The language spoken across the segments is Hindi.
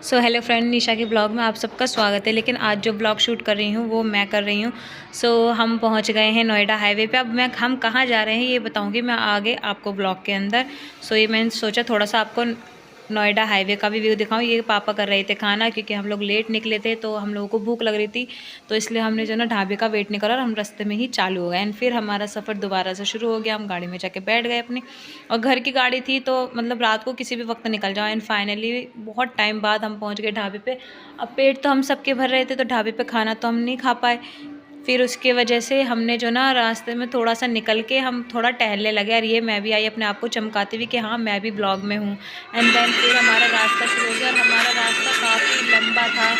सो हेलो फ्रेंड, निशा के ब्लॉग में आप सबका स्वागत है। लेकिन आज जो ब्लॉग शूट कर रही हूँ वो मैं कर रही हूँ। हम पहुँच गए हैं नोएडा हाईवे पे। अब हम कहाँ जा रहे हैं ये बताऊँगी मैं आगे आपको ब्लॉग के अंदर। ये मैंने सोचा थोड़ा सा आपको नोएडा हाईवे का भी व्यू दिखाऊं। ये पापा कर रहे थे खाना, क्योंकि हम लोग लेट निकले थे तो हम लोगों को भूख लग रही थी, तो इसलिए हमने जो ना ढाबे का वेट नहीं करा और हम रास्ते में ही चालू हो गए। एंड फिर हमारा सफ़र दोबारा से शुरू हो गया। हम गाड़ी में जाके बैठ गए अपनी, और घर की गाड़ी थी तो मतलब रात को किसी भी वक्त निकल जाओ। एंड फाइनली बहुत टाइम बाद हम पहुँच गए ढाबे पर। अब पेट तो हम सबके भर रहे थे तो ढाबे पर खाना तो हम नहीं खा पाए। फिर उसके वजह से हमने जो ना रास्ते में थोड़ा सा निकल के हम थोड़ा टहलने लगे, और ये मैं भी आई अपने आप को चमकाती हुई कि हाँ मैं भी ब्लॉग में हूँ। एंड देन फिर हमारा रास्ता शुरू हो गया, और हमारा रास्ता काफ़ी लंबा था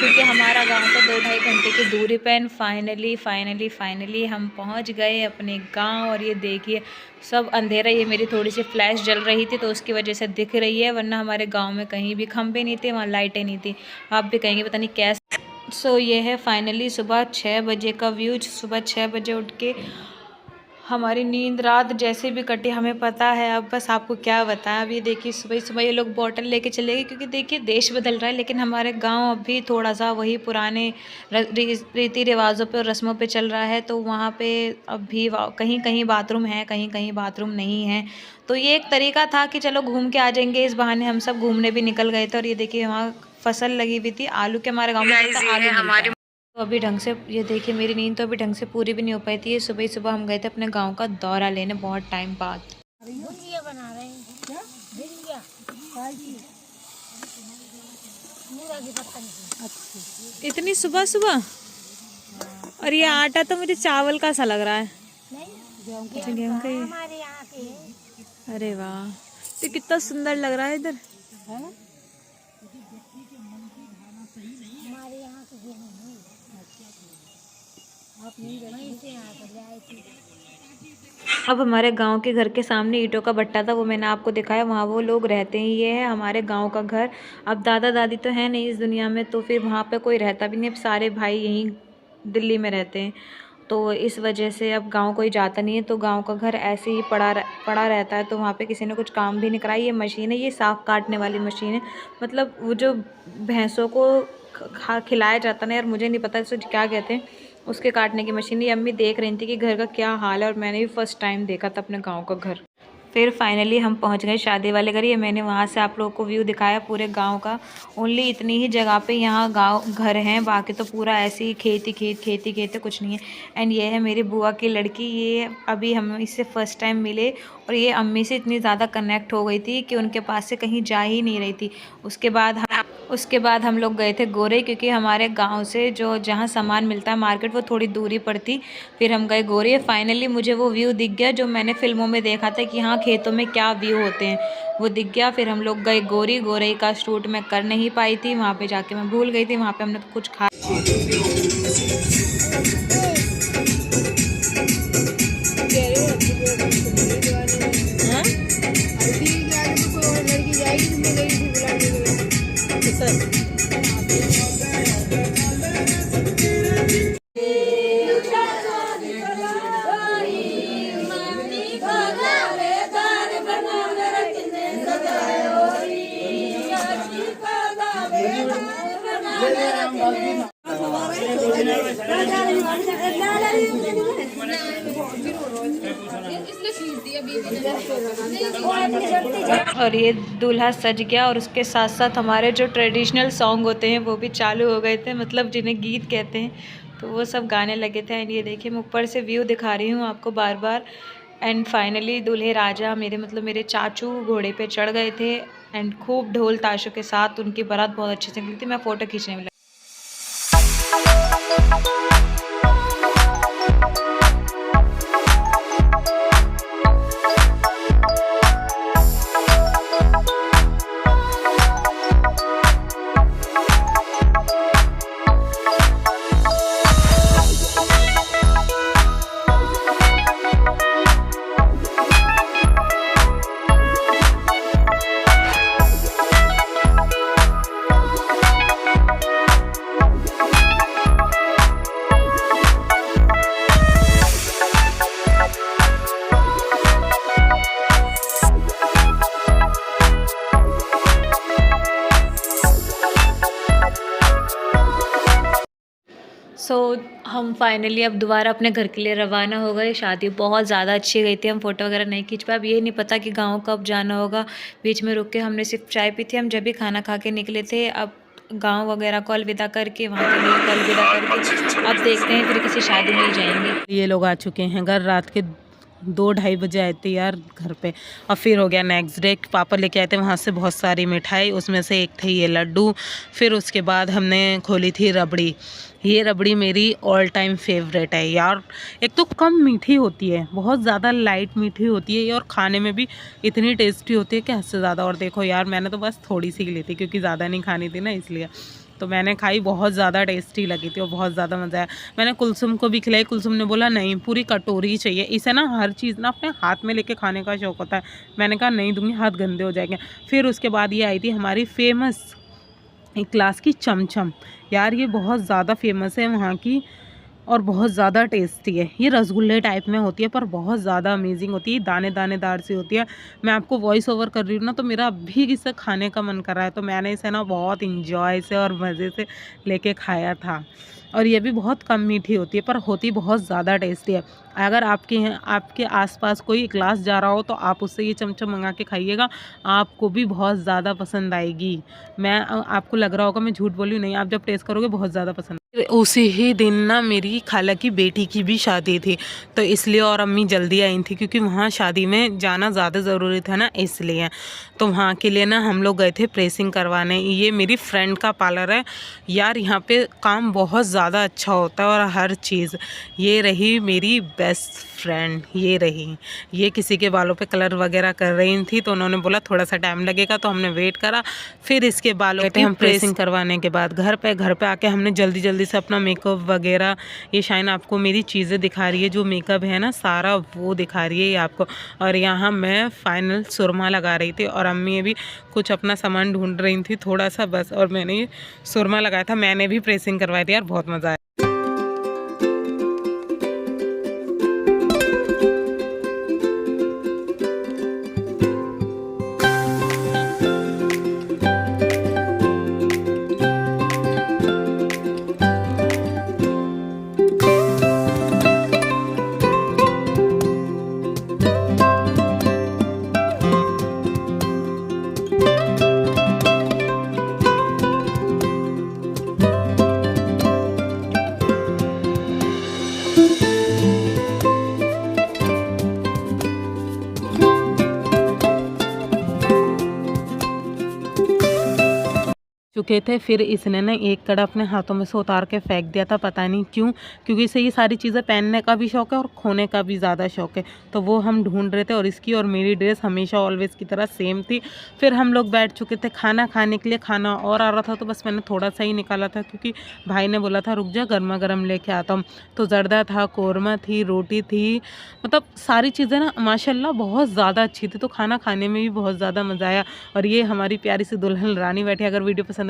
क्योंकि हमारा गांव तो 2-2.5 घंटे की दूरी पे। एंड फाइनली हम पहुँच गए अपने गाँव। और ये देखिए सब अंधेरा, ये मेरी थोड़ी सी फ्लैश जल रही थी तो उसकी वजह से दिख रही है, वरना हमारे गाँव में कहीं भी खंभे नहीं थे, वहाँ लाइटें नहीं थी। आप भी कहेंगे पता नहीं कैसे। ये है फाइनली सुबह 6 बजे का व्यू। सुबह 6 बजे उठ के हमारी नींद रात जैसे भी कटी हमें पता है। अब बस आपको क्या बताएं। अब ये देखिए सुबह ये लोग बॉटल लेके चले गए, क्योंकि देखिए देश बदल रहा है लेकिन हमारे गांव अभी थोड़ा सा वही पुराने रीति रिवाजों पे और रस्मों पे चल रहा है। तो वहाँ पे अभी कहीं कहीं बाथरूम है, कहीं कहीं बाथरूम नहीं है। तो ये एक तरीका था कि चलो घूम के आ जाएंगे, इस बहाने हम सब घूमने भी निकल गए थे। और ये देखिए वहाँ फसल लगी हुई थी आलू के, हमारे गाँव में आलू हमारे। तो अभी ढंग से ये देखिए मेरी नींद तो अभी ढंग से पूरी भी नहीं हो पाई थी। ये सुबह हम गए थे अपने गांव का दौरा लेने बहुत टाइम बाद। बना रहे हैं क्या? इतनी सुबह और ये आटा तो मुझे चावल का सा लग रहा है। अच्छा गेहूं का हमारे यहाँ के। अरे वाह, तो कितना सुंदर लग रहा है इधर। हमारे यहाँ के गेहूं नहीं, आप वहीं से आए थे। अब हमारे गांव के घर के सामने ईंटों का भट्टा था, वो मैंने आपको दिखाया, वहाँ वो लोग रहते हैं। ये है हमारे गांव का घर। अब दादा दादी तो है नहीं इस दुनिया में, तो फिर वहाँ पे कोई रहता भी नहीं। अब सारे भाई यहीं दिल्ली में रहते हैं, तो इस वजह से अब गांव कोई जाता नहीं है। तो गांव का घर ऐसे ही पड़ा रहता है। तो वहाँ पे किसी ने कुछ काम भी नहीं कराया। ये मशीन है, ये साग काटने वाली मशीन है। मतलब वो जो भैंसों को खिलाया जाता ना, यार मुझे नहीं पता इसे क्या कहते हैं, उसके काटने की मशीन। ये अम्मी देख रही थी कि घर का क्या हाल है, और मैंने भी फर्स्ट टाइम देखा था अपने गांव का घर। फिर फाइनली हम पहुंच गए शादी वाले घर। ये मैंने वहां से आप लोगों को व्यू दिखाया पूरे गांव का। ओनली इतनी ही जगह पे यहाँ गांव घर हैं, बाकी तो पूरा ऐसे ही खेती कुछ नहीं है। एंड ये है मेरी बुआ की लड़की। ये अभी हम इससे फर्स्ट टाइम मिले, और ये अम्मी से इतनी ज़्यादा कनेक्ट हो गई थी कि उनके पास से कहीं जा ही नहीं रही थी। उसके बाद हम लोग गए थे गोरे, क्योंकि हमारे गांव से जो जहां सामान मिलता है मार्केट वो थोड़ी दूरी पड़ती। फिर हम गए गोरे। फाइनली मुझे वो व्यू दिख गया जो मैंने फिल्मों में देखा था कि हाँ खेतों में क्या व्यू होते हैं, वो दिख गया। फिर हम लोग गए गोरे का शूट मैं कर नहीं पाई थी, वहाँ पे जाके मैं भूल गई थी। वहाँ पे हमने तो कुछ खा और ये दूल्हा सज गया, और उसके साथ साथ हमारे जो ट्रेडिशनल सॉन्ग होते हैं वो भी चालू हो गए थे, मतलब जिन्हें गीत कहते हैं, तो वो सब गाने लगे थे। एंड ये देखिए मैं ऊपर से व्यू दिखा रही हूँ आपको बार बार। एंड फाइनली दूल्हे राजा मेरे चाचू घोड़े पे चढ़ गए थे। एंड खूब ढोल ताशों के साथ उनकी बारात बहुत अच्छे से निकली थी। मैं फ़ोटो खींचने में फाइनली अब दोबारा अपने घर के लिए रवाना हो गए। शादी बहुत ज़्यादा अच्छी गई थी, हम फ़ोटो वगैरह नहीं खींच पाए। अब ये नहीं पता कि गाँव कब जाना होगा। बीच में रुक के हमने सिर्फ चाय पी थी, हम जब भी खाना खा के निकले थे। अब गाँव वगैरह को अलविदा करके, वहाँ के लिए को अलविदा करके अब देखते हैं फिर किसी शादी में ही जाएंगे। ये लोग आ चुके हैं घर, रात के 2-2:30 बजे आए थे यार घर पे। और फिर हो गया नेक्स्ट डे, पापा लेके आए थे वहाँ से बहुत सारी मिठाई, उसमें से एक थे ये लड्डू। फिर उसके बाद हमने खोली थी रबड़ी। ये रबड़ी मेरी ऑल टाइम फेवरेट है यार। एक तो कम मीठी होती है, बहुत ज़्यादा लाइट मीठी होती है ये, और खाने में भी इतनी टेस्टी होती है कि हद से ज़्यादा। और देखो यार, मैंने तो बस थोड़ी सी ली थी क्योंकि ज़्यादा नहीं खानी थी ना, इसलिए तो मैंने खाई। बहुत ज़्यादा टेस्टी लगी थी और बहुत ज़्यादा मज़ा आया। मैंने कुलसुम को भी खिलाई, कुलसुम ने बोला नहीं पूरी कटोरी ही चाहिए। इसे ना हर चीज़ ना अपने हाथ में लेके खाने का शौक़ होता है। मैंने कहा नहीं दूंगी, हाथ गंदे हो जाएंगे। फिर उसके बाद ये आई थी हमारी फेमस एक क्लास की चमचम। यार ये बहुत ज़्यादा फेमस है वहाँ की और बहुत ज़्यादा टेस्टी है। ये रसगुल्ले टाइप में होती है पर बहुत ज़्यादा अमेजिंग होती है, दाने दानेदार सी होती है। मैं आपको वॉइस ओवर कर रही हूँ ना, तो मेरा अभी इसे खाने का मन कर रहा है। तो मैंने इसे ना बहुत इंजॉय से और मज़े से लेके खाया था। और ये भी बहुत कम मीठी होती है पर होती बहुत ज़्यादा टेस्टी है। अगर आपके आसपास कोई क्लास जा रहा हो तो आप उससे ये चमचम मंगा के खाइएगा, आपको भी बहुत ज़्यादा पसंद आएगी। आपको लग रहा होगा मैं झूठ बोली, नहीं, आप जब टेस्ट करोगे बहुत ज़्यादा पसंद। उसी ही दिन ना मेरी खाला की बेटी की भी शादी थी, तो इसलिए और अम्मी जल्दी आई थी क्योंकि वहाँ शादी में जाना ज़्यादा ज़रूरी था ना, इसलिए। तो वहाँ के लिए ना हम लोग गए थे प्रेसिंग करवाने। ये मेरी फ्रेंड का पार्लर है यार, यहाँ पे काम बहुत ज़्यादा अच्छा होता है और हर चीज़। ये रही मेरी बेस्ट फ्रेंड, ये रही, ये किसी के बालों पे कलर वगैरह कर रही थी, तो उन्होंने बोला थोड़ा सा टाइम लगेगा, तो हमने वेट करा। फिर इसके बालों पे हम प्रेसिंग करवाने के बाद घर पे आके हमने जल्दी जल्दी से अपना मेकअप वगैरह, ये शाइन आपको मेरी चीज़ें दिखा रही है, जो मेकअप है ना सारा वो दिखा रही है ये आपको। और यहाँ मैं फाइनल सुरमा लगा रही थी और अम्मी भी कुछ अपना सामान ढूंढ रही थी थोड़ा सा बस, और मैंने ये सुरमा लगाया था। मैंने भी प्रेसिंग करवाई थी यार, बहुत मज़ा आया। चुके थे। फिर इसने ना एक कड़ा अपने हाथों में से उतार के फेंक दिया था, पता नहीं क्यों, क्योंकि इसे ये सारी चीज़ें पहनने का भी शौक़ है और खोने का भी ज़्यादा शौक़ है। तो वो हम ढूंढ रहे थे और इसकी और मेरी ड्रेस हमेशा ऑलवेज़ की तरह सेम थी। फिर हम लोग बैठ चुके थे खाना खाने के लिए, खाना और आ रहा था तो बस मैंने थोड़ा सा ही निकाला था क्योंकि भाई ने बोला था रुक जा गर्मा गर्म लेके आता हूँ। तो जर्दा था, कौरमा थी, रोटी थी, मतलब सारी चीज़ें ना माशाल्लाह बहुत ज़्यादा अच्छी थी। तो खाना खाने में भी बहुत ज़्यादा मज़ा आया। और ये हमारी प्यारी सी दुल्हन रानी बैठी। अगर वीडियो पसंद